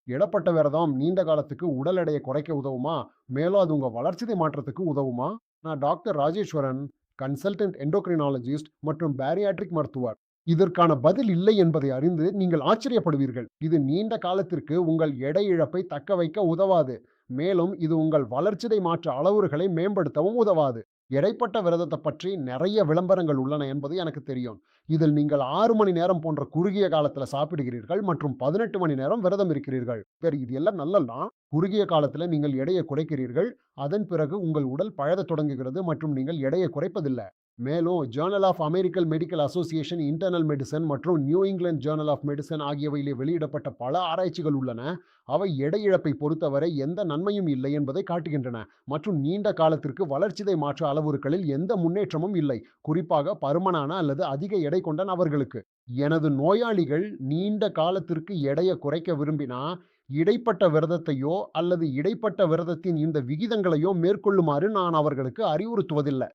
இடப்பட்ட விரதம் நீண்ட காலத்துக்கு உடல் எடையை குறைக்க உதவுமா? மேலும் அது உங்க வளர்சிதை மாற்றத்துக்கு உதவுமா? நான் டாக்டர் ராஜேஸ்வரன், கன்சல்டன்ட் எண்டோக்ரினாலஜிஸ்ட் மற்றும் பேரியாட்ரிக் மருத்துவர். இதற்கான பதில் இல்லை என்பதை அறிந்து நீங்கள் ஆச்சரியப்படுவீர்கள். இது நீண்ட காலத்திற்கு உங்கள் எடை இழப்பை தக்க வைக்க உதவாது. மேலும் இது உங்கள் வளர்சிதை மாற்ற அளவுருக்களை மேம்படுத்தவும் உதவாது. இடைப்பட்ட விரதத்தை பற்றி நிறைய விளம்பரங்கள் உள்ளன என்பது எனக்கு தெரியும். இதில் நீங்கள் 6 மணி நேரம் போன்ற குறுகிய காலத்துல சாப்பிடுகிறீர்கள் மற்றும் 18 மணி நேரம் விரதம் இருக்கிறீர்கள். சரி, இது எல்லாம் நல்லல்லாம். குறுகிய காலத்துல நீங்கள் எடையை குறைக்கிறீர்கள். அதன் பிறகு உங்கள் உடல் பழகத் தொடங்குகிறது மற்றும் நீங்கள் எடையை குறைப்பதில்ல. மேலும் journal of American medical association internal medicine மற்றும் New England journal of medicine ஆகியவையிலே வெளியிடப்பட்ட பல ஆராய்ச்சிகள் உள்ளன. அவை எடை இழப்பை பொறுத்தவரை எந்த நன்மையும் இல்லை என்பதை காட்டுகின்றன மற்றும் நீண்ட காலத்திற்கு வளர்சிதை மாற்ற அளவுருக்களில் எந்த முன்னேற்றமும் இல்லை, குறிப்பாக பருமனான அல்லது அதிக எடை கொண்ட நபர்களுக்கு. எனது நோயாளிகள் நீண்ட காலத்திற்கு எடையை குறைக்க விரும்பினா இடைப்பட்ட விரதத்தையோ அல்லது இடைப்பட்ட விரதத்தின் இந்த விகிதங்களையோ மேற்கொள்ளுமாறு நான் அவர்களுக்கு அறிவுறுத்துவதில்லை.